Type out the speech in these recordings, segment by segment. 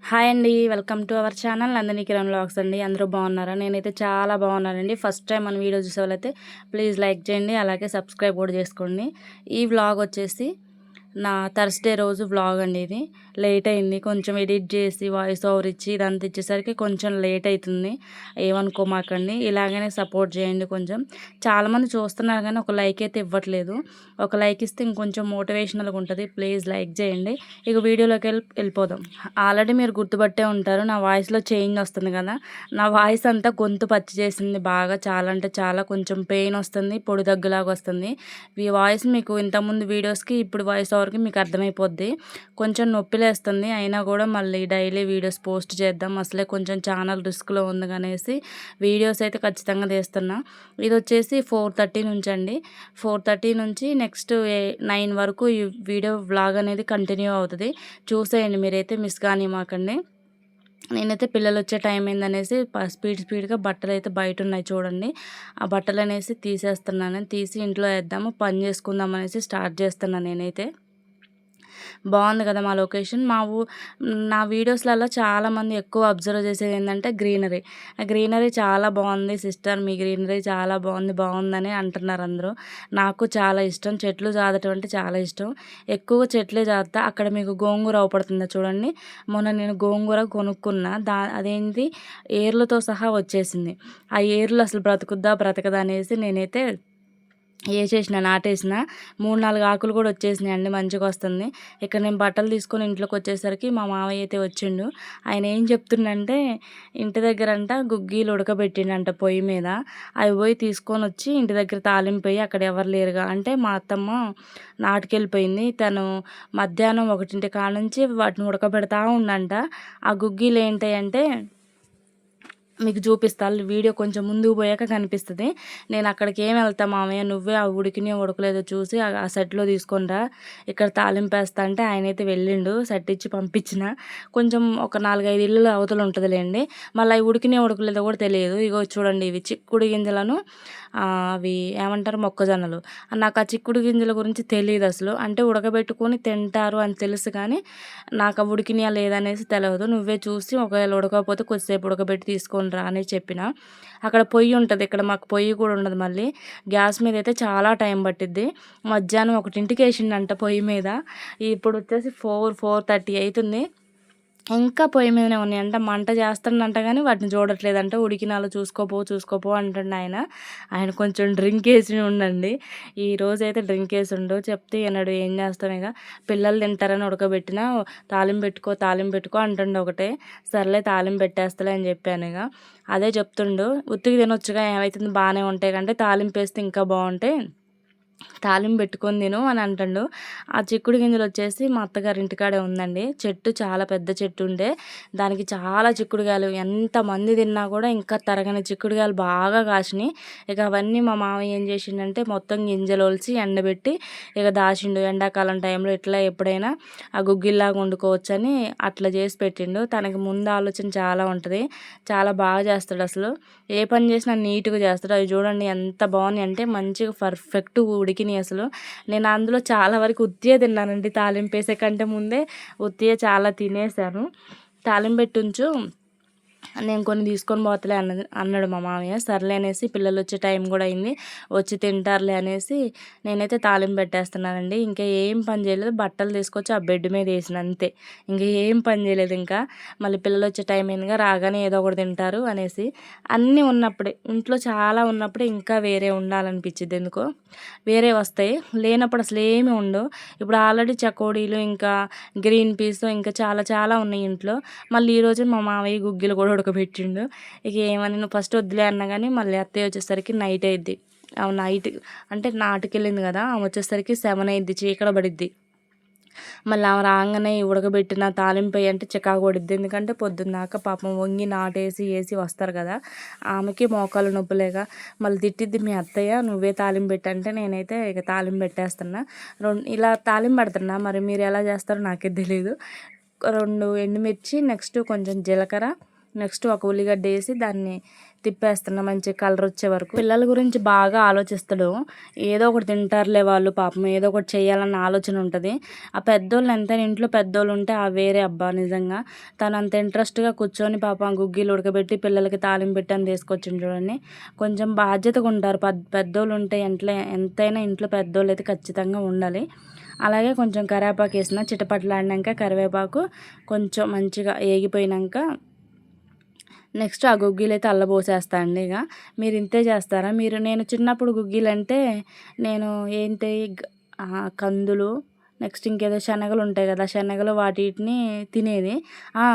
Hi అండి. Welcome to our channel Nandini Kiran vlogs అండి. అందరూ బాగున్నారా? నేనైతే చాలా బాగున్నానండి. ఫస్ట్ టైం మన వీడియో చూసేవాళ్ళైతే ప్లీజ్ లైక్ చేయండి, అలాగే సబ్స్క్రైబ్ కూడా చేసుకోండి. ఈ వ్లాగ్ వచ్చేసి నా థర్స్డే రోజు వ్లాగ్ అండి. ఇది లేట్ అయింది, కొంచెం ఎడిట్ చేసి వాయిస్ ఓవర్ ఇచ్చి ఇదంతా ఇచ్చేసరికి కొంచెం లేట్ అవుతుంది. ఏమనుకోమాకండి, ఇలాగనే సపోర్ట్ చేయండి. కొంచెం చాలామంది చూస్తున్నారు కానీ ఒక లైక్ అయితే ఇవ్వట్లేదు. ఒక లైక్ ఇస్తే ఇంకొంచెం మోటివేషనల్గా ఉంటుంది. ప్లీజ్ లైక్ చేయండి. ఇక వీడియోలోకి వెళ్ళిపోదాం. ఆల్రెడీ మీరు గుర్తుపట్టే ఉంటారు, నా వాయిస్లో చేంజ్ వస్తుంది కదా. నా వాయిస్ అంతా గొంతు పచ్చి చేసింది బాగా, చాలా అంటే చాలా కొంచెం పెయిన్ వస్తుంది, పొడి దగ్గులాగా వస్తుంది. ఈ వాయిస్ మీకు ఇంతకుముందు వీడియోస్కి ఇప్పుడు వాయిస్ ఓవర్కి మీకు అర్థమైపోద్ది. కొంచెం నొప్పి లేస్తుంది, అయినా కూడా మళ్ళీ డైలీ వీడియోస్ పోస్ట్ చేద్దాం, అసలే కొంచెం ఛానల్ రిస్క్లో ఉంది అనేసి వీడియోస్ అయితే ఖచ్చితంగా తీస్తున్నా. ఇది వచ్చేసి 4:30 నుంచి అండి. 4:30 నుంచి నెక్స్ట్ 9 వరకు ఈ వీడియో వ్లాగ్ అనేది కంటిన్యూ అవుతుంది. చూసేయండి, మీరైతే మిస్ కానీ మాకండి. నేనైతే పిల్లలు వచ్చే టైం ఏందనేసి స్పీడ్గా బట్టలు అయితే బయట ఉన్నాయి చూడండి. ఆ బట్టలు అనేసి తీసేస్తున్నాను. తీసి ఇంట్లో వేద్దాము, పని చేసుకుందాం అనేసి స్టార్ట్ చేస్తున్నాను నేనైతే. బాగుంది కదా మా లొకేషన్. నా వీడియోస్లలో చాలామంది ఎక్కువ అబ్జర్వ్ చేసేది ఏంటంటే గ్రీనరీ. ఆ గ్రీనరీ చాలా బాగుంది సిస్టర్, మీ గ్రీనరీ చాలా బాగుందని అంటున్నారు అందరూ. నాకు చాలా ఇష్టం, చెట్లు చాదటం అంటే చాలా ఇష్టం. ఎక్కువ చెట్లే చాదుతా. అక్కడ మీకు గోంగూర అవపడుతుందా చూడండి. మొన్న నేను గోంగూర కొనుక్కున్నా, అదేంటి ఏర్లతో సహా వచ్చేసింది. ఆ ఏర్లు అసలు బ్రతకదా అనేసి నేనైతే నాటేసిన 3-4 ఆకులు కూడా వచ్చేసినాయండి, మంచిగా వస్తుంది. ఇక్కడ నేను బట్టలు తీసుకొని ఇంట్లోకి వచ్చేసరికి మా మావయ్య అయితే వచ్చిండు. ఆయన ఏం చెప్తుండంటే, ఇంటి దగ్గరంట గుగ్గీలు ఉడకబెట్టిండంట పొయ్యి మీద. అవి పోయి తీసుకొని వచ్చి ఇంటి దగ్గర తాలింపోయి అక్కడ ఎవరు లేరుగా అంటే మా అత్తమ్మ నాటుకెళ్ళిపోయింది. తను మధ్యాహ్నం 1 కాడ నుంచి వాటిని ఉడకబెడతా ఉండంట. ఆ గుగ్గీలు ఏంటంటే మీకు చూపిస్తాను, వీడియో కొంచెం ముందుకు పోయాక కనిపిస్తుంది. నేను అక్కడికి ఏం వెళ్తా మామయ్య, నువ్వే ఆ ఉడికినాయో ఉడకలేదో చూసి ఆ సెట్లో తీసుకొని రా, ఇక్కడ తాలింపేస్తా అంటే ఆయనైతే వెళ్ళిండు. సెట్ ఇచ్చి పంపించిన. కొంచెం ఒక 4-5 ఇళ్ళు అవతల ఉంటుందిలేండి. మళ్ళీ అవి ఉడికినాయో ఉడకలేదో కూడా తెలియదు. ఇగో చూడండి, ఇవి చిక్కుడు గింజలను అవి ఏమంటారు మొక్కజొన్నలు. నాకు ఆ చిక్కుడు గింజల గురించి తెలియదు అసలు. అంటే ఉడకబెట్టుకొని తింటారు అని తెలుసు కానీ నాకు ఆ ఉడికినాయా లేదనేసి తెలియదు. నువ్వే చూసి ఒకవేళ ఉడకపోతే కొద్దిసేపు ఉడకబెట్టి తీసుకొని రా అని చెప్పిన. అక్కడ పొయ్యి ఉంటుంది, ఇక్కడ మాకు పొయ్యి కూడా ఉండదు. మళ్ళీ గ్యాస్ మీద అయితే చాలా టైం పట్టిద్ది. మధ్యాహ్నం 1ంటికి వేసిండంట పొయ్యి మీద. ఇప్పుడు వచ్చేసి 4:30 అవుతుంది, ఇంకా పొయ్యి మీదనే ఉన్నాయంట. మంట చేస్తుండంట కానీ వాటిని చూడట్లేదంట. ఉడికినాలో చూసుకోపో అంటుండ ఆయన. ఆయన కొంచెం డ్రింక్ వేసి ఉండండి. ఈరోజైతే డ్రింక్ వేసి ఉండు, చెప్తే వినడు. ఏం చేస్తాం ఇక, పిల్లలు తింటారని ఉడకబెట్టినా తాలింపు పెట్టుకో అంటుండు ఒకటే. సర్లే తాలింపు పెట్టేస్తలే అని చెప్పాను. ఇక అదే చెప్తుండు, ఉత్తికి తినొచ్చుగా ఏమవుతుంది, బాగానే ఉంటాయి కంటే తాలింపు వేస్తే ఇంకా బాగుంటాయి, తాలింపు పెట్టుకొని తిను అని అంటుండు. ఆ చిక్కుడు గింజలు వచ్చేసి మా అత్తగారి ఇంటికాడే ఉందండి. చెట్టు చాలా పెద్ద చెట్టు ఉండే, దానికి చాలా చిక్కుడుగాయలు, ఎంతమంది తిన్నా కూడా ఇంకా తరగని చిక్కుడుగాయలు బాగా కాసినాయి. ఇక అవన్నీ మా మామయ్య ఏం చేసిండంటే మొత్తం గింజలు ఒలిచి ఎండబెట్టి ఇక దాచిండు. ఎండాకాలం టైంలో ఇట్లా ఎప్పుడైనా ఆ గుగ్గిల్లాగా వండుకోవచ్చని అట్లా చేసి పెట్టిండు. తనకి ముందు ఆలోచన చాలా ఉంటుంది, చాలా బాగా చేస్తాడు అసలు. ఏ పని చేసినా నీట్గా చేస్తాడు. అవి చూడండి ఎంత బాగున్నాయి అంటే మంచిగా పర్ఫెక్ట్ ఉడికినాయి అసలు. నేను అందులో చాలా వరకు ఉత్తియే తిన్నానండి, తాలింపు వేసే కంటే ముందే ఉత్తియే చాలా తినేసాను. తాలింపు పెట్టి ఉంచు, నేను కొన్ని తీసుకొని పోతలే అన్నాడు మా మామయ్య. సర్లే అనేసి పిల్లలు వచ్చే టైం కూడా అయింది, వచ్చి తింటారులే అనేసి నేనైతే తాలింపు పెట్టేస్తున్నానండి. ఇంకా ఏం పని చేయలేదు, బట్టలు తీసుకొచ్చి ఆ బెడ్ మీద వేసిన అంతే. ఇంకా ఏం పని చేయలేదు. ఇంకా మళ్ళీ పిల్లలు వచ్చే టైం అయిందిగా, రాగానే ఏదో ఒకటి తింటారు అనేసి. అన్నీ ఉన్నప్పుడే, ఇంట్లో చాలా ఉన్నప్పుడే ఇంకా వేరే ఉండాలనిపించింది ఎందుకో. వేరే వస్తాయి, లేనప్పుడు అసలు ఏమి ఉండవు. ఇప్పుడు ఆల్రెడీ చకోడీలు ఇంకా గ్రీన్ పీస్ ఇంకా చాలా చాలా ఉన్నాయి ఇంట్లో. మళ్ళీ ఈరోజు మా మామయ్య గుగ్గిలు కూడా ఉడకబెట్టిండు. ఇక ఏమని నువ్వు ఫస్ట్ వద్దులే అన్నా కానీ మళ్ళీ అత్తయ్య వచ్చేసరికి నైట్ అయింది. నైట్ అంటే నాటుకెళ్ళింది కదా, ఆమె వచ్చేసరికి 7 అయింది, చీకట పడిద్ది. మళ్ళీ ఆమె రాగానే ఉడకబెట్టిన తాలింపు అంటే చికాకు పడిద్ది. ఎందుకంటే పొద్దున్నాక పాపం వంగి వేసి వస్తారు కదా, ఆమెకి మోకాలు నొప్పులేగా. మళ్ళీ తిట్టిద్ది మీ అత్తయ్య, నువ్వే తాలింపు పెట్టంటే నేనైతే ఇక తాలింపు పెట్టేస్తున్నా. ఇలా తాలింపు పెడుతున్నా, మరి మీరు ఎలా చేస్తారో నాకే తెలియదు. 2 ఎండుమిర్చి, నెక్స్ట్ కొంచెం జీలకర్ర, నెక్స్ట్ ఒక ఉల్లిగడ్డ వేసి దాన్ని తిప్పేస్తున్నా మంచి కలర్ వచ్చే వరకు. పిల్లల గురించి బాగా ఆలోచిస్తాడు. ఏదో ఒకటి తింటారులే వాళ్ళు, పాపం ఏదో ఒకటి చేయాలన్న ఆలోచన ఉంటుంది. ఆ పెద్దోళ్ళు ఎంతైనా ఇంట్లో పెద్దోళ్ళు ఉంటే ఆ వేరే అబ్బా నిజంగా. తను అంత ఇంట్రెస్ట్గా కూర్చొని పాపం గుగ్గిలు ఉడకబెట్టి పిల్లలకి తాలింపు పెట్టి అని తీసుకొచ్చింది చూడండి. కొంచెం బాధ్యతగా ఉంటారు పెద్దోళ్ళు ఉంటే. ఎంతైనా ఇంట్లో పెద్దోళ్ళు అయితే ఖచ్చితంగా ఉండాలి. అలాగే కొంచెం కరివేపాకు వేసిన, చిటపట్లాడినాక కరివేపాకు కొంచెం మంచిగా ఏగిపోయినాక నెక్స్ట్ ఆ గుగ్గిలు అయితే అల్లబోసేస్తా అండి. ఇక మీరు ఇంతే చేస్తారా? నేను చిన్నప్పుడు గుగ్గిలు అంటే నేను ఏంటి కందులు, నెక్స్ట్ ఇంకేదో శనగలు ఉంటాయి కదా, శనగలు వాటిని తినేది.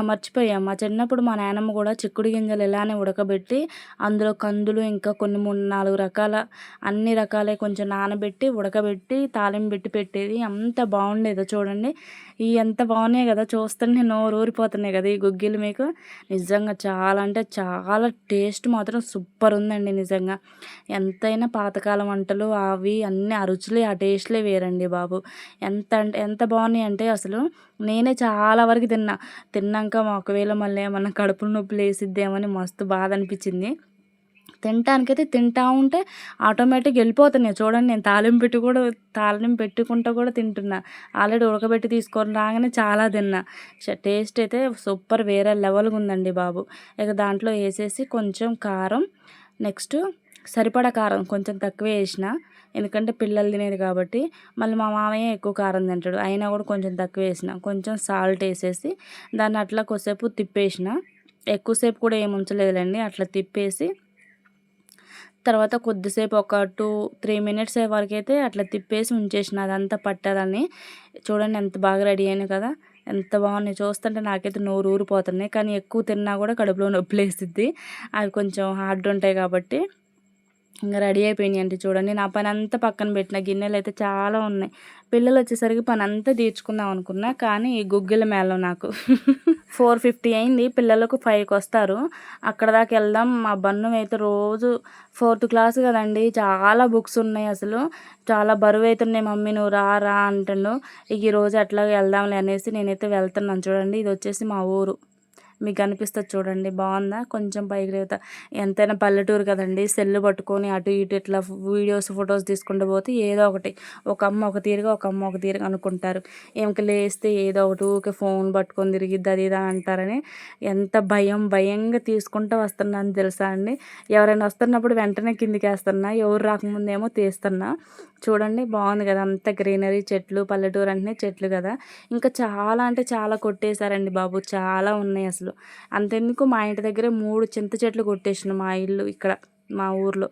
మర్చిపోయాం, మా చిన్నప్పుడు మా నాయనమ్మ కూడా చిక్కుడు గింజలు ఇలానే ఉడకబెట్టి అందులో కందులు ఇంకా కొన్ని 3-4 రకాల అన్ని రకాలే కొంచెం నానబెట్టి ఉడకబెట్టి తాలింపు పెట్టి పెట్టేది. అంత బాగుండేదో చూడండి. ఎంత బాగున్నాయి కదా, చూస్తుంటే నోరు ఊరిపోతున్నాయి కదా ఈ గుగ్గిలు. మీకు నిజంగా చాలా అంటే చాలా టేస్ట్ మాత్రం సూపర్ ఉందండి నిజంగా. ఎంతైనా పాతకాలం వంటలు అవి అన్నీ ఆ రుచులే ఆ టేస్ట్లే వేరండి బాబు. ఎంత బాగున్నాయి అంటే అసలు నేనే చాలా వరకు తిన్నాక ఒకవేళ మళ్ళీ ఏమన్నా కడుపులో నొప్పి లేసిద్దేమని మస్తు బాధ అనిపించింది. తినటానికైతే తింటా ఉంటే ఆటోమేటిక్గా వెళ్ళిపోతున్నాయి చూడండి. నేను తాలింపు పెట్టుకుంటూ కూడా తింటున్నా. ఆల్రెడీ ఉడకబెట్టి తీసుకొని రాగానే చాలా తిన్నా. టేస్ట్ అయితే సూపర్ వేరే లెవెల్గా ఉందండి బాబు. ఇక దాంట్లో వేసేసి కొంచెం కారం, నెక్స్ట్ సరిపడా కారం కొంచెం తక్కువే వేసిన, ఎందుకంటే పిల్లలు తినేది కాబట్టి. మళ్ళీ మా మామయ్య ఎక్కువ కారం తింటాడు, అయినా కూడా కొంచెం తక్కువ వేసిన. కొంచెం సాల్ట్ వేసేసి దాన్ని అట్లా కొద్దిసేపు తిప్పేసిన. ఎక్కువసేపు కూడా ఏమి ఉంచలేదులేండి, అట్లా తిప్పేసి తర్వాత కొద్దిసేపు ఒక 2-3 మినిట్స్ వరకు అయితే అట్లా తిప్పేసి ఉంచేసిన, అదంతా పట్టదని. చూడండి ఎంత బాగా రెడీ అయ్యాను కదా, ఎంత బాగున్నాయి. చూస్తుంటే నాకైతే నోరు ఊరిపోతున్నాయి. కానీ ఎక్కువ తిన్నా కూడా కడుపులో నొప్పి లేసిద్ది, అవి కొంచెం హార్డ్ ఉంటాయి కాబట్టి. ఇంకా రెడీ అయిపోయినాయి అంటే చూడండి. నా పని అంతా పక్కన పెట్టిన, గిన్నెలు అయితే చాలా ఉన్నాయి. పిల్లలు వచ్చేసరికి పని అంతా తీర్చుకుందాం అనుకున్నా, కానీ ఈ గుగ్గిల మేళం నాకు 4:50 అయింది. పిల్లలకు 5కి వస్తారు. అక్కడ దాకా వెళ్దాం. మా బన్ను అయితే రోజు 4th క్లాస్ కదండి, చాలా బుక్స్ ఉన్నాయి. అసలు చాలా బరువు అవుతున్నాయి. మమ్మీ నువ్వు రా అంటుండు. ఈరోజు అట్లాగే వెళ్దాంలే అనేసి నేనైతే వెళ్తున్నాను. చూడండి ఇది వచ్చేసి మా ఊరు, మీకు కనిపిస్తుంది చూడండి. బాగుందా? కొంచెం పైకి లేవుతా. ఎంతైనా పల్లెటూరు కదండి, సెల్లు పట్టుకొని అటు ఇటు ఇట్లా ఫొటోస్ తీసుకుంటూ పోతే ఏదో ఒకటి, ఒక అమ్మ ఒక తీరుగా ఒక అమ్మ ఒక తీరుగా అనుకుంటారు. ఏమికి లేస్తే ఏదో ఒకటి ఊరికే ఫోన్ పట్టుకొని తిరిగిద్ది అది ఇదా అంటారని ఎంత భయంగా తీసుకుంటూ వస్తున్నాను తెలుసా అండి. ఎవరైనా వస్తున్నప్పుడు వెంటనే కిందికి వేస్తున్నా, ఎవరు రాకముందేమో తీస్తున్నా. చూడండి బాగుంది కదా, అంత గ్రీనరీ, చెట్లు, పల్లెటూరు అంటే చెట్లు కదా. ఇంకా చాలా అంటే చాలా కొట్టేశారండి బాబు, చాలా ఉన్నాయి అసలు. అంతెందుకు మా ఇంటి దగ్గర 3 చింత చెట్లు కొట్టేసిన, మా ఇల్లు ఇక్కడ మా ఊర్లో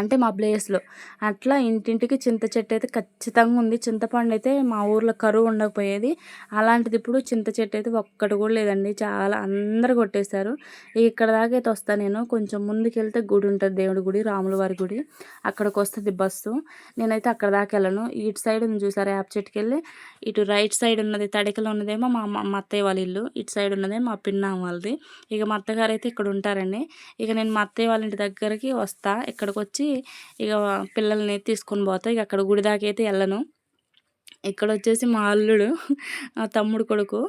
అంటే మా ప్లేస్లో. అట్లా ఇంటింటికి చింత చెట్టు అయితే ఖచ్చితంగా ఉంది. చింతపండు అయితే మా ఊర్లో కరువు ఉండకపోయేది, అలాంటిది ఇప్పుడు చింత చెట్టు అయితే ఒక్కటి కూడా లేదండి. చాలా అందరు కొట్టేశారు. ఇక్కడ దాకా అయితే వస్తాను నేను. కొంచెం ముందుకెళ్తే గుడి ఉంటుంది, దేవుడి గుడి, రాముల వారి గుడి. అక్కడికి వస్తుంది బస్సు. నేనైతే అక్కడ దాకా వెళ్ళను. ఇటు సైడ్ ఉంది చూసారా యాప్ చెట్టుకి వెళ్ళి, ఇటు రైట్ సైడ్ ఉన్నది తడికలో ఉన్నదేమో మా అత్తయ్య వాళ్ళ ఇల్లు, ఇటు సైడ్ ఉన్నదే మా పిన్నాం వాళ్ళది. ఇక మా అత్తగారు అయితే ఇక్కడ ఉంటారండి. ఇక నేను మా అత్తయ్య వాళ్ళ ఇంటి దగ్గరికి వస్తా. ఇక్కడికి వచ్చి ఇక పిల్లల్ని తీసుకొని పోతా. ఇక అక్కడ గుడి దాకా అయితే వెళ్ళను. ఇక్కడ వచ్చేసి మా అల్లుడు, తమ్ముడు కొడుకు,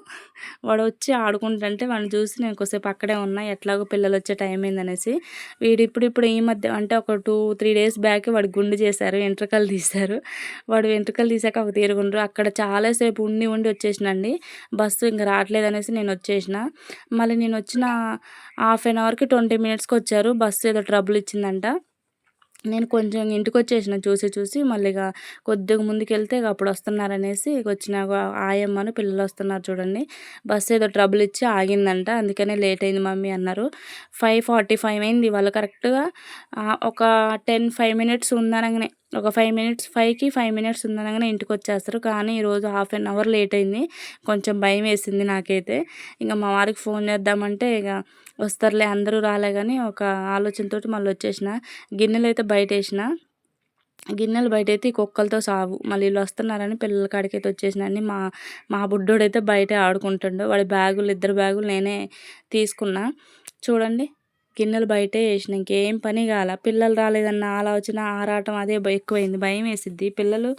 వాడు వచ్చి ఆడుకుంటుంటే వాడిని చూసి నేను కొద్దిసేపు అక్కడే ఉన్నా. ఎట్లాగో పిల్లలు వచ్చే టైం అయిందనేసి. వీడు ఇప్పుడు ఈ మధ్య అంటే ఒక 2-3 డేస్ బ్యాక్ వాడు గుండు చేశారు, వెంట్రుకలు తీశారు. వాడు వెంట్రుకలు తీసాక ఒక తీరుగుండ్రు. అక్కడ చాలాసేపు ఉండి వచ్చేసినండి. బస్సు ఇంకా రావట్లేదు అనేసి నేను వచ్చేసిన. మళ్ళీ నేను వచ్చిన హాఫ్ అన్ అవర్కి 20 మినిట్స్కి వచ్చారు. బస్సు ఏదో ట్రబుల్ ఇచ్చిందంట. నేను కొంచెం ఇంటికి వచ్చేసిన చూసి మళ్ళీ కొద్దిగా ముందుకెళ్తే అప్పుడు వస్తున్నారనేసి వచ్చిన ఆయమ్మను పిల్లలు వస్తున్నారు చూడండి. బస్సు ఏదో ట్రబుల్ ఇచ్చి ఆగిందంట, అందుకనే లేట్ అయింది మమ్మీ అన్నారు. 5:45 అయింది. వాళ్ళు కరెక్ట్గా ఒక 5 మినిట్స్ ఉందనగానే, ఒక 5కి 5 మినిట్స్ ఉందనగానే ఇంటికి వచ్చేస్తారు. కానీ ఈరోజు హాఫ్ అన్ అవర్ లేట్ అయింది. కొంచెం భయం వేసింది నాకైతే. ఇంకా మా వారికి ఫోన్ చేద్దామంటే ఇక వస్తారులే అందరూ రాలే కానీ ఒక ఆలోచనతో మళ్ళీ వచ్చేసిన. గిన్నెలు అయితే బయట వేసిన, గిన్నెలు బయట అయితే ఈ కుక్కలతో సాగు. మళ్ళీ వీళ్ళు వస్తున్నారని పిల్లల కాడికి అయితే వచ్చేసినండి. మా బుడ్డోడైతే బయటే ఆడుకుంటుండో, వాడి బ్యాగులు 2 బ్యాగులు నేనే తీసుకున్నా. చూడండి గిన్నెలు బయటే వేసిన, ఇంకేం పని కాల. పిల్లలు రాలేదన్న ఆలోచన, ఆరాటం అదే ఎక్కువైంది. భయం వేసిద్ది. పిల్లలు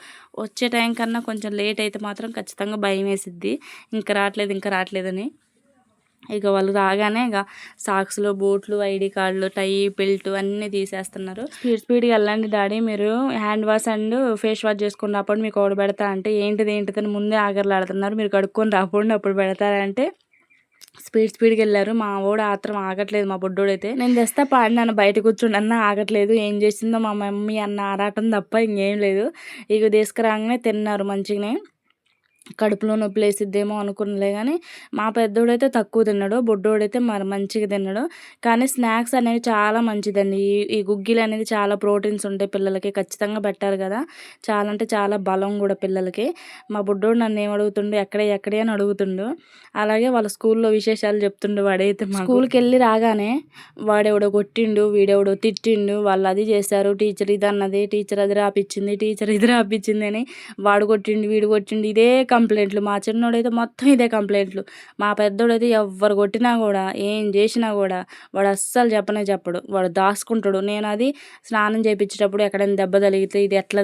వచ్చే టైం కన్నా కొంచెం లేట్ అయితే మాత్రం ఖచ్చితంగా భయం వేసిద్ది, ఇంకా రావట్లేదని. ఇక వాళ్ళు రాగానే ఇక సాక్స్‌లు, బూట్లు, ఐడీ కార్డులు, టై, బెల్ట్ అన్నీ తీసేస్తున్నారు. స్పీడ్‌గా వెళ్ళండి డాడీ, మీరు hand wash and face wash చేసుకొని రాపోండి, మీకు ఒకటి పెడతా అంటే ఏంటిదని ముందే ఆగర్లాడుతున్నారు. మీరు కడుక్కొని రాపోండి అప్పుడు పెడతారంటే స్పీడ్‌గా వెళ్ళారు. మా వోడు ఆత్రం ఆగట్లేదు, మా బుడ్డోడైతే. నేను తెస్తా పాడు నాన్న బయట కూర్చోండి అన్నా ఆగట్లేదు. ఏం చేసిందో మా మమ్మీ అన్న ఆరాటం తప్ప ఇంకేం లేదు. ఇక తీసుకురాగానే తిన్నారు మంచిగానే. కడుపులో నొప్పి లేసిద్దేమో అనుకున్నలే కానీ మా పెద్దోడైతే తక్కువ తిన్నాడు, బుడ్డోడైతే మరి మంచిగా తిన్నాడు. కానీ స్నాక్స్ అనేవి చాలా మంచిదండి. ఈ ఈ గుగ్గిలు అనేది చాలా ప్రోటీన్స్ ఉంటాయి, పిల్లలకి ఖచ్చితంగా పెట్టాలి కదా. చాలా అంటే చాలా బలం కూడా పిల్లలకి. మా బుడ్డోడు నన్ను ఏం అడుగుతుండు, ఎక్కడే అని అడుగుతుండు. అలాగే వాళ్ళ స్కూల్లో విశేషాలు చెప్తుండు వాడైతే. స్కూల్కి వెళ్ళి రాగానే వాడెవడో కొట్టిండు, వీడెవడో తిట్టిండు, వాళ్ళు అది చేశారు, టీచర్ ఇది అన్నది, టీచర్ అది రాపిచ్చింది, టీచర్ ఇది రాపిచ్చింది అని వాడు కొట్టిండు, వీడు కొట్టిండు, ఇదే కంప్లైంట్లు. మా చిన్నోడైతే మొత్తం ఇదే కంప్లైంట్లు. మా పెద్దోడైతే ఎవ్వరు కొట్టినా కూడా ఏం చేసినా కూడా వాడు అస్సలు చెప్పడు, వాడు దాచుకుంటాడు. నేను అది స్నానం చేయించేటప్పుడు ఎక్కడైనా దెబ్బ తగిలితే ఇది ఎట్లా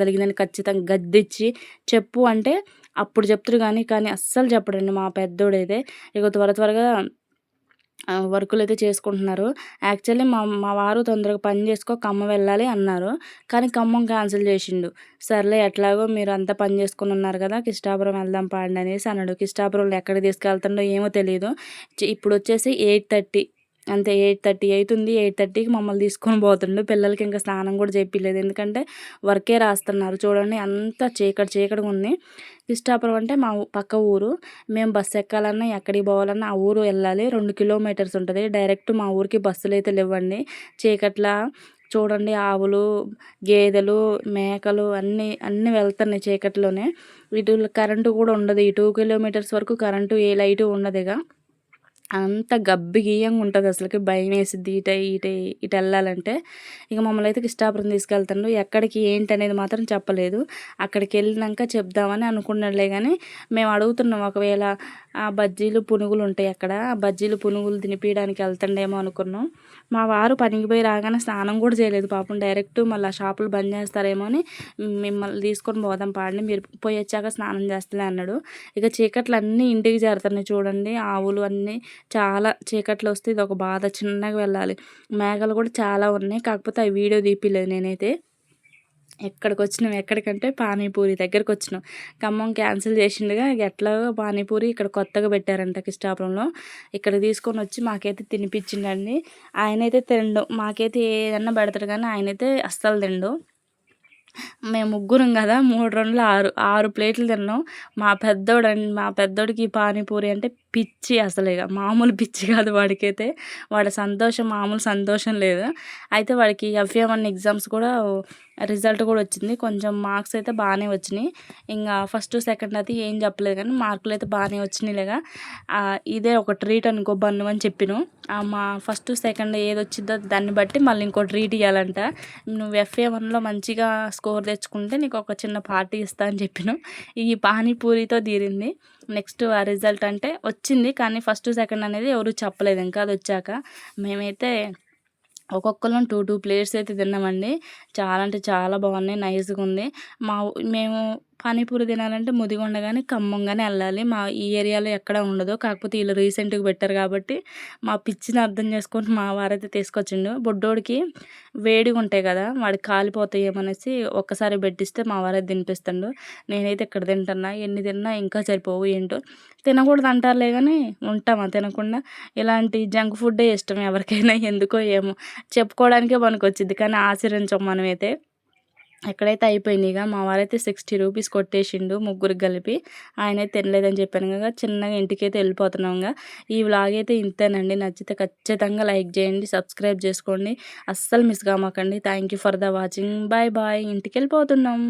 తగిలిందని ఖచ్చితంగా గద్దిచ్చి చెప్పు అంటే అప్పుడు చెప్తారు. కానీ అస్సలు చెప్పడండి మా పెద్దోడైతే. ఇక త్వరగా వర్కులైతే చేసుకుంటున్నారు. యాక్చువల్లీ మా వారు తొందరగా పని చేసుకో ఖమ్మం వెళ్ళాలి అన్నారు. కానీ ఖమ్మం క్యాన్సిల్ చేసిండు. సర్లే ఎట్లాగో మీరు అంతా పని చేసుకొని ఉన్నారు కదా, కిష్టాపురం వెళ్దాం పాండి అనేసి అన్నాడు. కిష్టాపురంలో ఎక్కడికి తీసుకెళ్తుండో ఏమో తెలియదు. ఇప్పుడు వచ్చేసి 8:30 అంతే, 8:30 అవుతుంది. 8:30కి మమ్మల్ని తీసుకొని పోతుండు. పిల్లలకి ఇంకా స్నానం కూడా చేపియలేదు, ఎందుకంటే వర్కే రాస్తున్నారు. చూడండి అంతా చీకటిగా ఉంది. కిష్టాపురం అంటే మా పక్క ఊరు. మేము బస్సు ఎక్కాలన్నా ఎక్కడికి పోవాలన్నా ఆ ఊరు వెళ్ళాలి. 2 కిలోమీటర్స్ ఉంటుంది. డైరెక్ట్ మా ఊరికి బస్సులు అయితే లేవండి. చీకట్ల చూడండి ఆవులు, గేదెలు, మేకలు అన్నీ వెళ్తున్నాయి చీకట్లోనే. ఇటు కరెంటు కూడా ఉండదు. ఈ 2 కిలోమీటర్స్ వరకు కరెంటు ఏ లైటు ఉండదు. అంత గబ్బిగీయంగా ఉంటుంది, అసలుకి భయం వేసిద్ది ఇటు వెళ్ళాలంటే. ఇక మమ్మల్ని అయితే కిష్టాపురం తీసుకెళ్తాడు. ఎక్కడికి ఏంటి అనేది మాత్రం చెప్పలేదు. అక్కడికి వెళ్ళినాక చెప్దామని అనుకున్నాడులే. కానీ మేము అడుగుతున్నాం, ఒకవేళ ఆ బజ్జీలు పునుగులు ఉంటాయి అక్కడ, ఆ బజ్జీలు పునుగులు తినిపించడానికి వెళ్తాడేమో అనుకున్నాం. మా వారు పనికి పోయి రాగానే స్నానం కూడా చేయలేదు పాపం. డైరెక్ట్ మళ్ళీ షాపులు బంద్ చేస్తారేమో అని మిమ్మల్ని తీసుకొని పోదాం పాడిని, మీరు పోయి వచ్చాక స్నానం చేస్తలే అన్నాడు. ఇక చీకట్లు అన్నీ ఇంటికి చేరుతున్నాయి చూడండి. ఆవులు అన్నీ చాలా చీకట్లో వస్తే ఇది ఒక బాధ, చిన్నగా వెళ్ళాలి. మేఘాలు కూడా చాలా ఉన్నాయి, కాకపోతే అవి వీడియో తీపిలేదు నేనైతే. ఎక్కడికంటే పానీపూరి దగ్గరికి వచ్చినాం. ఖమ్మం క్యాన్సిల్ చేసిండుగా, ఎట్లాగో పానీపూరి ఇక్కడ కొత్తగా పెట్టారంట కిష్టాపురంలో. ఇక్కడ తీసుకొని వచ్చి మాకైతే తినిపించిండండి. ఆయనైతే తిండు, మాకైతే ఏదన్నా పెడతాడు కానీ ఆయనైతే అస్సలు తిండు. మేము ముగ్గురం కదా, 3 2 6 ప్లేట్లు తిన్నాం. మా పెద్దోడికి పానీపూరి అంటే పిచ్చి, అసలు ఇక మామూలు పిచ్చి కాదు వాడికైతే. వాడి సంతోషం మామూలు సంతోషం లేదు. అయితే వాడికి FA1 ఎగ్జామ్స్ కూడా రిజల్ట్ కూడా వచ్చింది. కొంచెం మార్క్స్ అయితే బాగానే వచ్చినాయి. ఇంకా ఫస్ట్ సెకండ్ అయితే ఏం చెప్పలేదు కానీ మార్కులు అయితే బాగానే వచ్చినాయిలేగా. ఇదే ఒక ట్రీట్ అనుకో బన్ను అని చెప్పిను. మా ఫస్ట్ సెకండ్ ఏది వచ్చిందో దాన్ని బట్టి మళ్ళీ ఇంకో ట్రీట్ ఇవ్వాలంట. నువ్వు FA1లో మంచిగా స్కోర్ తెచ్చుకుంటే నీకు ఒక చిన్న పార్టీ ఇస్తా అని చెప్పిన. ఈ పానీపూరితో తీరింది. నెక్స్ట్ ఆ రిజల్ట్ అంటే వచ్చింది, కానీ ఫస్ట్ సెకండ్ అనేది ఎవరు చెప్పలేదు. ఇంకా అది వచ్చాక మేమైతే ఒక్కొక్కరం 2 ప్లేట్స్ అయితే తిన్నామండి. చాలా అంటే చాలా బాగున్నాయి, నైస్గా ఉంది. మేము పానీపూరి తినాలంటే ముదిగొండ కానీ ఖమ్మం కానీ వెళ్ళాలి. మా ఈ ఏరియాలో ఎక్కడ ఉండదు. కాకపోతే వీళ్ళు రీసెంట్గా పెట్టారు కాబట్టి మా పిచ్చిని అర్థం చేసుకొని మా వారైతే తీసుకొచ్చిండు. బుడ్డోడికి వేడిగా ఉంటాయి కదా, వాడికి కాలిపోతాయేమనేసి ఒక్కసారి పెట్టిస్తే మా వారైతే తినిపిస్తాడు. నేనైతే ఇక్కడ తింటున్నా, ఎన్ని తిన్నా ఇంకా సరిపోవు. ఏంటో తినకూడదు అంటారులే కానీ ఉంటామా తినకుండా. ఇలాంటి జంక్ ఫుడ్డే ఇష్టం ఎవరికైనా, ఎందుకో ఏమో చెప్పుకోవడానికే పనికొచ్చిద్ది కానీ ఆచరించం మనమైతే. ఎక్కడైతే అయిపోయింది. ఇక మా వారైతే 60 రూపీస్ కొట్టేసిండు ముగ్గురికి కలిపి. ఆయనైతే తినలేదని చెప్పాను కదా, చిన్నగా ఇంటికైతే వెళ్ళిపోతున్నాం. ఈ వ్లాగ్ అయితే ఇంతేనండి. నచ్చితే ఖచ్చితంగా లైక్ చేయండి, సబ్స్క్రైబ్ చేసుకోండి, అస్సలు మిస్ కామాకండి. Thank you for the watching. Bye bye. ఇంటికి వెళ్ళిపోతున్నాం.